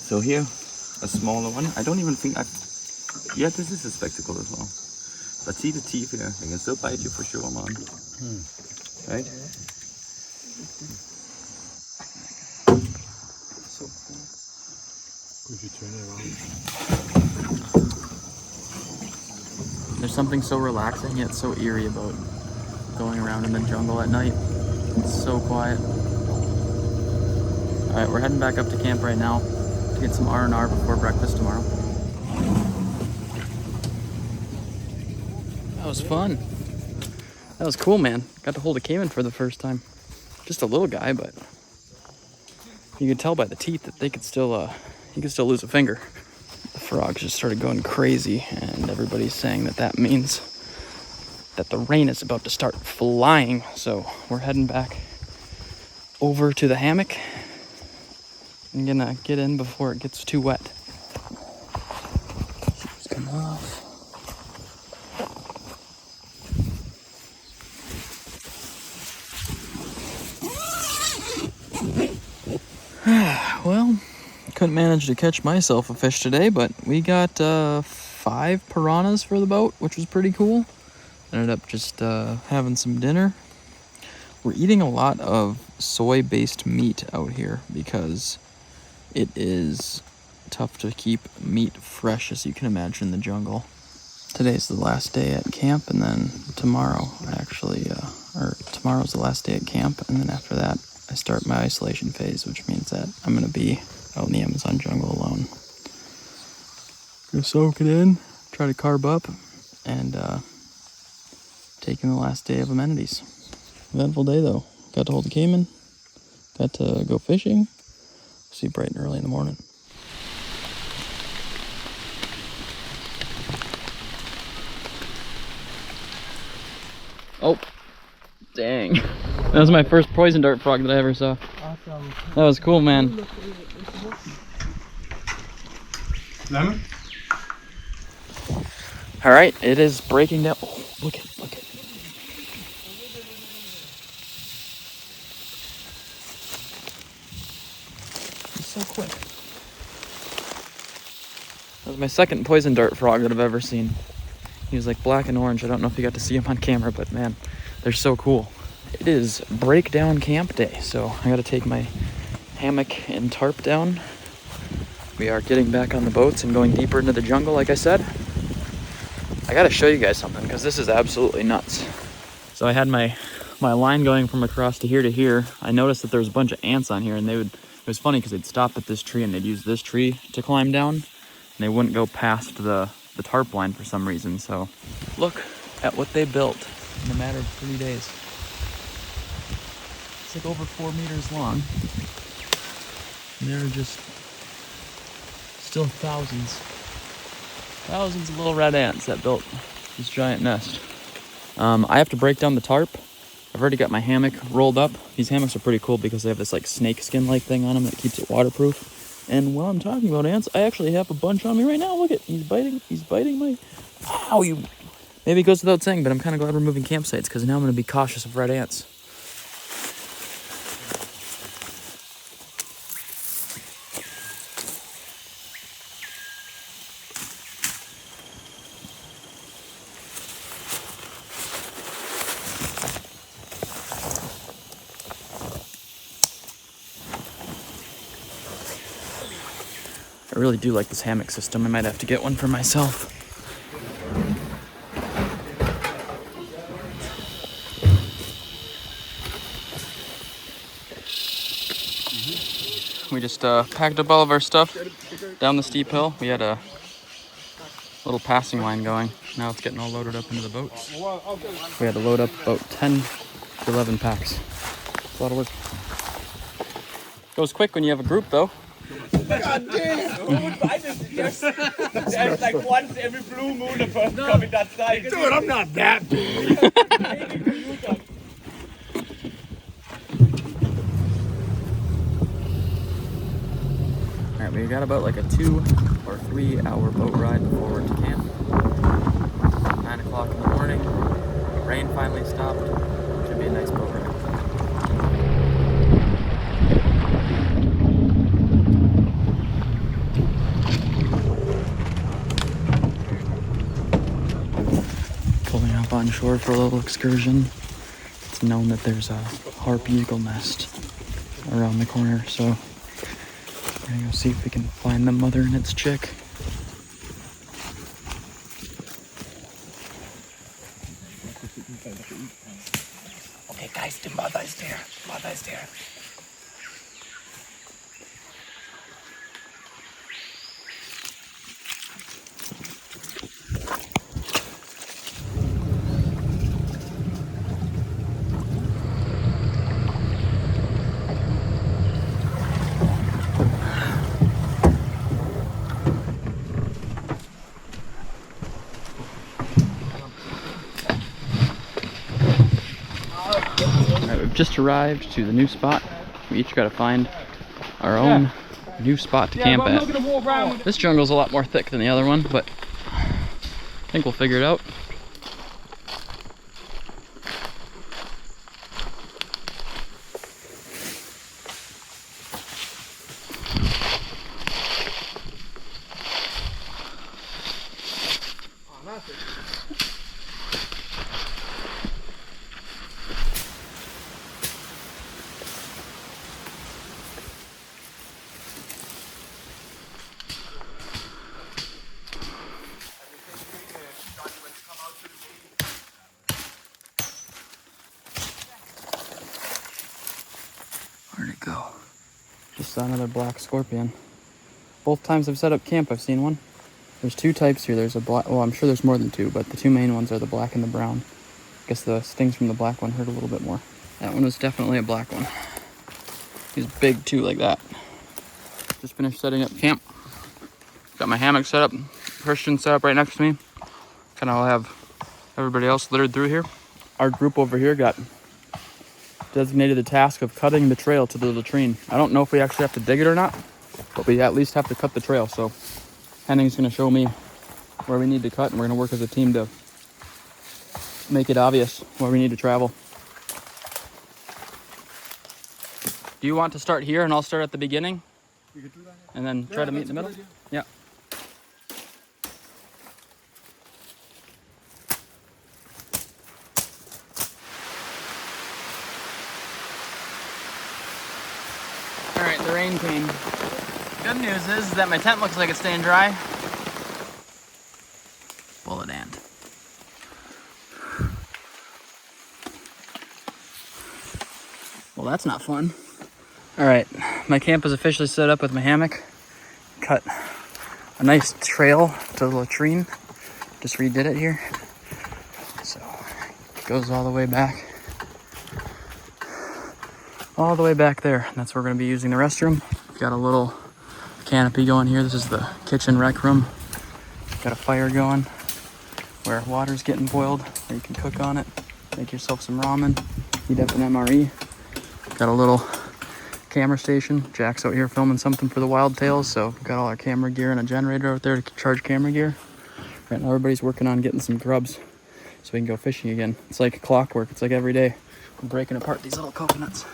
So here, a smaller one. I don't even think yeah, this is a spectacle as well. But see the teeth here. They can still bite you for sure, man. Right? So cool. Could you turn it around? There's something so relaxing yet so eerie about going around in the jungle at night. It's so quiet. Alright, we're heading back up to camp right now to get some R&R before breakfast tomorrow. That was fun. That was cool, man. Got to hold a Cayman for the first time. Just a little guy, but you could tell by the teeth that they could still, he could still lose a finger. The frogs just started going crazy, and everybody's saying that that means that the rain is about to start flying. So we're heading back over to the hammock. I'm gonna get in before it gets too wet. Shoes come off. Well, couldn't manage to catch myself a fish today, but we got 5 piranhas for the boat, which was pretty cool. Ended up just having some dinner. We're eating a lot of soy-based meat out here because it is tough to keep meat fresh, as you can imagine, in the jungle. Today's the last day at camp, and then tomorrow, tomorrow's the last day at camp, and then after that, I start my isolation phase, which means that I'm going to be out in the Amazon jungle alone. Gonna soak it in, try to carb up, and taking the last day of amenities. Eventful day though. Got to hold the Cayman, got to go fishing, see bright and early in the morning. Oh, dang. That was my first poison dart frog that I ever saw. Awesome. That was cool, man. Lemon? All right, it is breaking down. Oh, look at it. He's so quick. That was my second poison dart frog that I've ever seen. He was like black and orange. I don't know if you got to see him on camera, but man, they're so cool. It is breakdown camp day, so I gotta take my hammock and tarp down. We are getting back on the boats and going deeper into the jungle, like I said. I gotta show you guys something, because this is absolutely nuts. So I had my line going from across to here. I noticed that there was a bunch of ants on here, and it was funny because they'd stop at this tree and they'd use this tree to climb down, and they wouldn't go past the tarp line for some reason. So look at what they built in a matter of 3 days. It's like over 4 meters long. And there are just still thousands of little red ants that built this giant nest. I have to break down the tarp. I've already got my hammock rolled up. These hammocks are pretty cool because they have this like snake skin like thing on them that keeps it waterproof. And while I'm talking about ants, I actually have a bunch on me right now. Look at, he's biting my, ow, you. Maybe it goes without saying, but I'm kind of glad we're moving campsites because now I'm going to be cautious of red ants. I really do like this hammock system. I might have to get one for myself. We just packed up all of our stuff down the steep hill. We had a little passing line going. Now it's getting all loaded up into the boats. We had to load up about 10 to 11 packs. It's a lot of work. Goes quick when you have a group though. God damn! There's like once every blue moon a person coming that side. Dude, I'm not that big. Alright, we got about like a 2 or 3 hour boat ride before we're to camp. 9 o'clock in the morning. Rain finally stopped. Should be a nice boat ride. Pulling up on shore for a little excursion. It's known that there's a harp eagle nest around the corner, so we're gonna go see if we can find the mother and its chick. Okay, guys, the mother is there. Mother is there. We've just arrived to the new spot. We each got to find our own new spot to camp at. This jungle's a lot more thick than the other one, but I think we'll figure it out. Where'd it go? Just saw another black scorpion. Both times I've set up camp, I've seen one. There's two types here. There's a black, well, I'm sure there's more than two, but the two main ones are the black and the brown. I guess the stings from the black one hurt a little bit more. That one was definitely a black one. He's big too, like that. Just finished setting up camp. Got my hammock set up, Christian set up right next to me. Kind of have everybody else littered through here. Our group over here got designated the task of cutting the trail to the latrine. I don't know if we actually have to dig it or not, but we at least have to cut the trail. So Henning's gonna show me where we need to cut, and we're gonna work as a team to make it obvious where we need to travel. Do you want to start here and I'll start at the beginning? You could do that. And then try to meet in the middle? Yeah. All right, the rain came. Good news is that my tent looks like it's staying dry. Bullet ant. Well, that's not fun. All right, my camp is officially set up with my hammock. Cut a nice trail to the latrine. Just redid it here. So it goes all the way back. All the way back there. That's where we're gonna be using the restroom. Got a little canopy going here. This is the kitchen rec room. Got a fire going where water's getting boiled. or you can cook on it. Make yourself some ramen, heat up an MRE. Got a little camera station. Jack's out here filming something for the Wild Tales, so we've got all our camera gear and a generator out there to charge camera gear. Right now everybody's working on getting some grubs so we can go fishing again. It's like clockwork. It's like every day I'm breaking apart these little coconuts,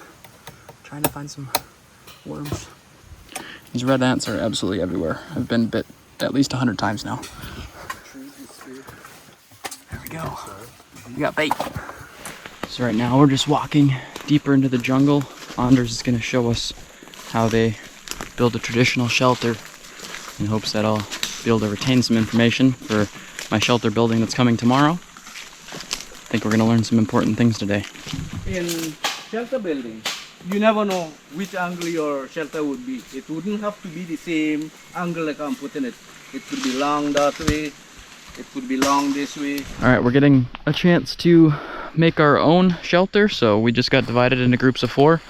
trying to find some worms. These red ants are absolutely everywhere. I've been bit at least 100 times now. There we go. We got bait. So right now we're just walking deeper into the jungle. Anders is going to show us how they build a traditional shelter in hopes that I'll be able to retain some information for my shelter building that's coming tomorrow. I think we're going to learn some important things today. In shelter building, you never know which angle your shelter would be. It wouldn't have to be the same angle like I'm putting it. It could be long that way, it could be long this way. All right, we're getting a chance to make our own shelter, so we just got divided into groups of 4.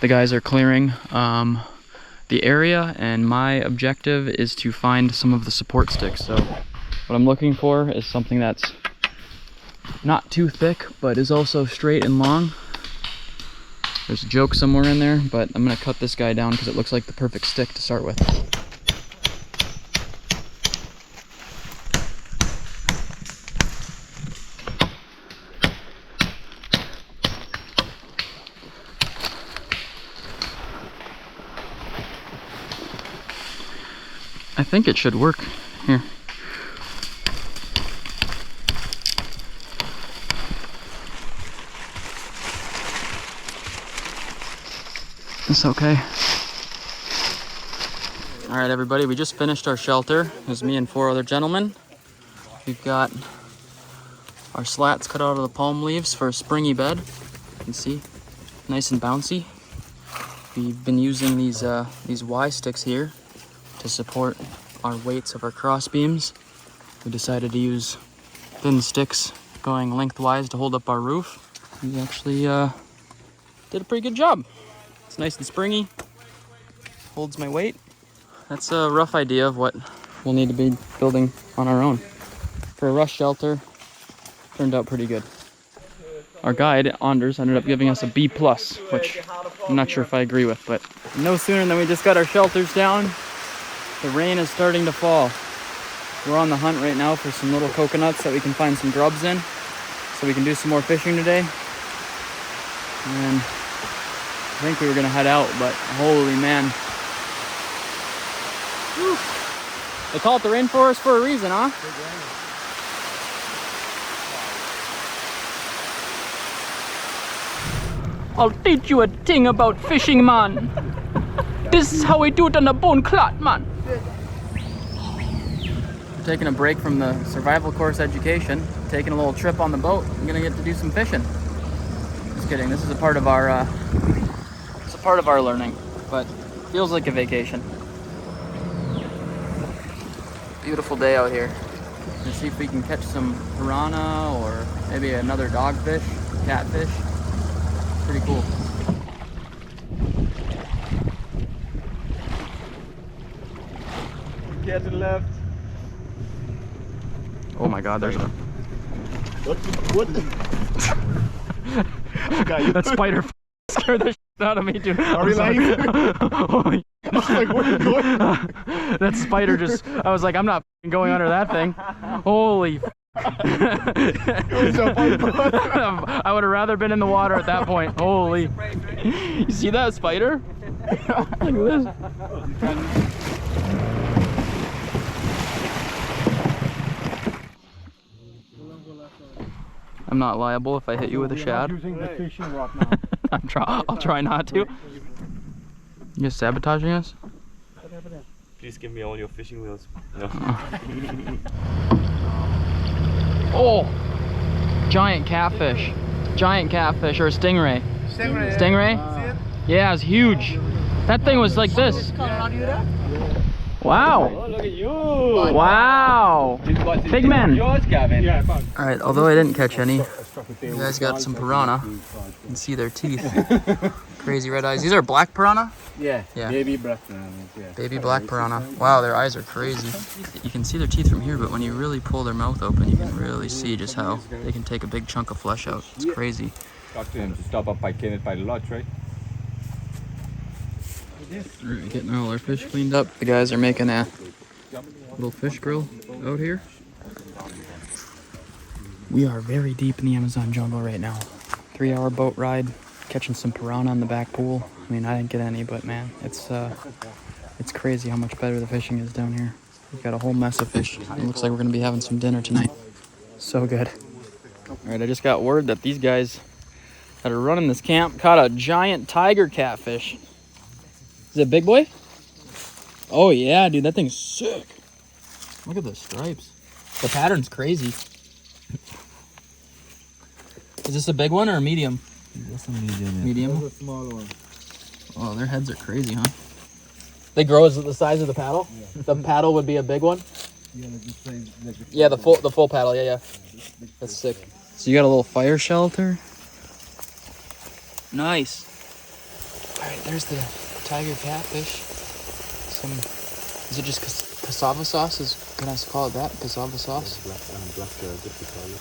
The guys are clearing the area, and my objective is to find some of the support sticks. So what I'm looking for is something that's not too thick, but is also straight and long. There's a joke somewhere in there, but I'm gonna cut this guy down because it looks like the perfect stick to start with. I think it should work. Here. It's okay. All right, everybody, we just finished our shelter. It was me and 4 other gentlemen. We've got our slats cut out of the palm leaves for a springy bed. You can see, nice and bouncy. We've been using these Y sticks here to support our weights of our cross beams. We decided to use thin sticks going lengthwise to hold up our roof. We actually did a pretty good job. It's nice and springy, holds my weight. That's a rough idea of what we'll need to be building on our own. For a rush shelter, turned out pretty good. Our guide, Anders, ended up giving us a B+, which I'm not sure if I agree with, but no sooner than we just got our shelters down, the rain is starting to fall. We're on the hunt right now for some little coconuts that we can find some grubs in, so we can do some more fishing today. And I think we were gonna head out, but holy man. Whew. They call it the rainforest for a reason, huh? I'll teach you a thing about fishing, man. This is how we do it on a bone clot, man. I'm taking a break from the survival course education, taking a little trip on the boat. I'm gonna get to do some fishing. Just kidding, this is a part of our learning, but feels like a vacation. Beautiful day out here. Let's see if we can catch some piranha or maybe another dogfish, catfish. Pretty cool. Get to the left. Oh my god, there's a... What the? That spider scared the shit out of me, dude. Are we lying? Holy... I was like, where are you going? That spider just... I was like, I'm not going under that thing. Holy... I would have rather been in the water at that point. Holy... You see that spider? Look at this. I'm not liable if I hit you with a shad. Using the fishing rod now. I'll try not to. You're sabotaging us? Please give me all your fishing wheels. No. Oh! Giant catfish. Giant catfish or a stingray. Stingray. Stingray? Yeah, it was huge. That thing was like this. Wow. Oh, look at you. Wow. Big man. Yours, Gavin. Yeah, fine. Alright, although I didn't catch any, you guys got some piranha. You can see their teeth. crazy red eyes. These are black piranha? Yeah, Yeah. baby black piranha. Yeah. Baby black piranha. Wow, their eyes are crazy. You can see their teeth from here, but when you really pull their mouth open, you can really see just how they can take a big chunk of flesh out. It's crazy. Talk to him to stop up by Kenneth by the lodge, right? Alright, getting all our fish cleaned up. The guys are making a little fish grill out here. We are very deep in the Amazon jungle right now. 3-hour boat ride, catching some piranha in the back pool. I mean, I didn't get any, but man, it's crazy how much better the fishing is down here. We've got a whole mess of fish. It looks like we're gonna be having some dinner tonight. So good. Alright, I just got word that these guys that are running this camp caught a giant tiger catfish. Is it a big boy? Oh yeah, dude, that thing's sick. Look at the stripes. The pattern's crazy. Is this a big one or a medium? That's a medium. Medium? That's a small one. Oh, their heads are crazy, huh? They grow as the size of the paddle? Yeah. The paddle would be a big one? Yeah, like the size, like the Yeah, the full paddle, yeah. That's sick. So you got a little fire shelter? Nice. Alright, there's the tiger catfish. Is it just cassava sauce? Can I call it that? Cassava sauce? Black dip, we call it.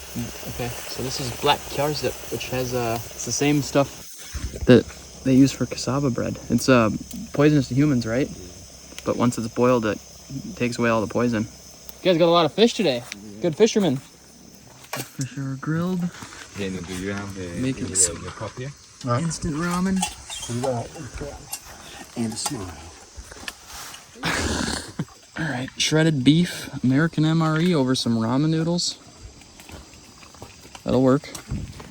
Okay, so this is black dip, which has it's the same stuff that they use for cassava bread. It's poisonous to humans, right? But once it's boiled, it takes away all the poison. You guys got a lot of fish today. Good fishermen. The fish are grilled. Daniel, do you have Making some the cup here? instant ramen. and a smile. All right, shredded beef, American MRE over some ramen noodles. That'll work.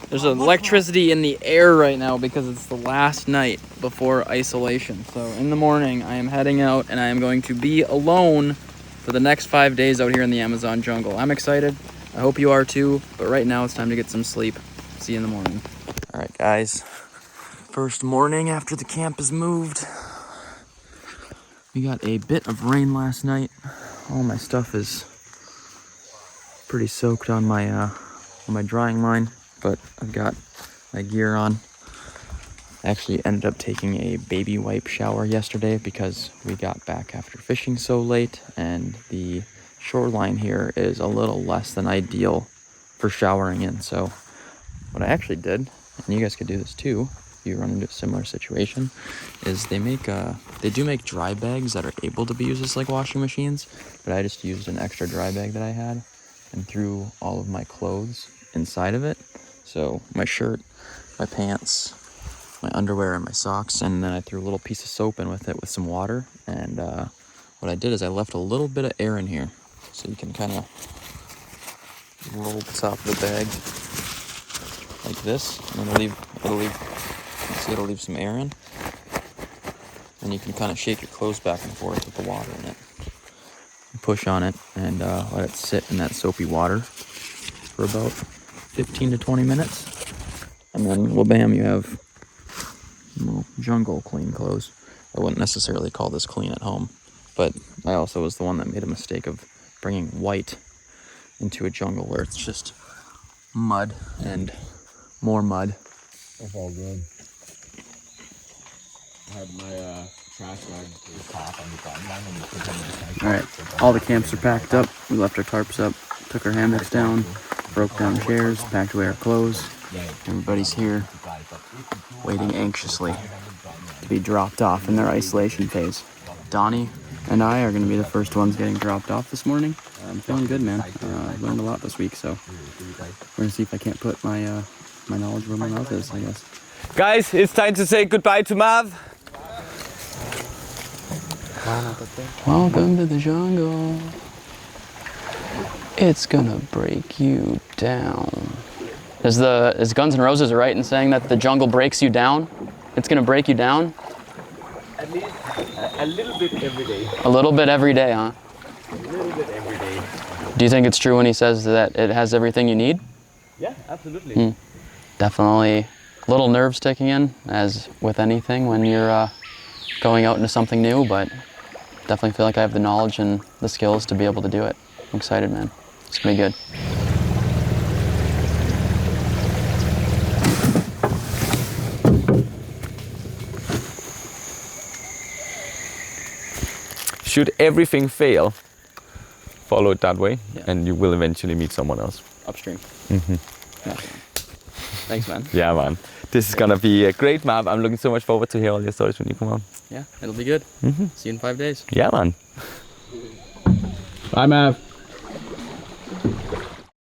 There's electricity in the air right now because it's the last night before isolation. So in the morning, I am heading out and I am going to be alone for the next 5 days out here in the Amazon jungle. I'm excited. I hope you are too. But right now it's time to get some sleep. See you in the morning. All right, guys. First morning after the camp is moved. We got a bit of rain last night. All my stuff is pretty soaked on my drying line, but I've got my gear on. I actually ended up taking a baby wipe shower yesterday because we got back after fishing so late, and the shoreline here is a little less than ideal for showering in. So what I actually did, and you guys could do this too, you run into a similar situation, is they do make dry bags that are able to be used as like washing machines, but I just used an extra dry bag that I had and threw all of my clothes inside of it. So my shirt, my pants, my underwear, and my socks, and then I threw a little piece of soap in with it with some water. And what I did is I left a little bit of air in here, so you can kind of roll the top of the bag like this, and it'll leave some air in, and you can kind of shake your clothes back and forth with the water in it. Push on it and let it sit in that soapy water for about 15 to 20 minutes, and then well, bam, you have jungle clean clothes. I wouldn't necessarily call this clean at home, but I also was the one that made a mistake of bringing white into a jungle where it's just mud and more mud. That's all good. I had my trash bag top on the bottom line and put them in the tank. All right, all the camps are packed up. We left our tarps up, took our hammocks down, broke down chairs, packed away our clothes. Everybody's here, waiting anxiously to be dropped off in their isolation phase. Donnie and I are going to be the first ones getting dropped off this morning. I'm feeling good, man. I've learned a lot this week, so we're going to see if I can't put my my knowledge where my mouth is, I guess. Guys, it's time to say goodbye to Mav. Welcome to the jungle. It's gonna break you down. Is Guns N' Roses right in saying that the jungle breaks you down? It's gonna break you down? At least a little bit every day. A little bit every day, huh? A little bit every day. Do you think it's true when he says that it has everything you need? Yeah, absolutely. Definitely a little nerves ticking in, as with anything when you're going out into something new, but definitely feel like I have the knowledge and the skills to be able to do it. I'm excited, man. It's gonna be good. should everything fail, follow it that way, Yeah. and you will eventually meet someone else. Upstream. Thanks, man. Yeah, man. This is gonna be a great map. I'm looking so much forward to hear all your stories when you come on. Yeah, it'll be good. See you in 5 days. Yeah, man. Bye, Mav.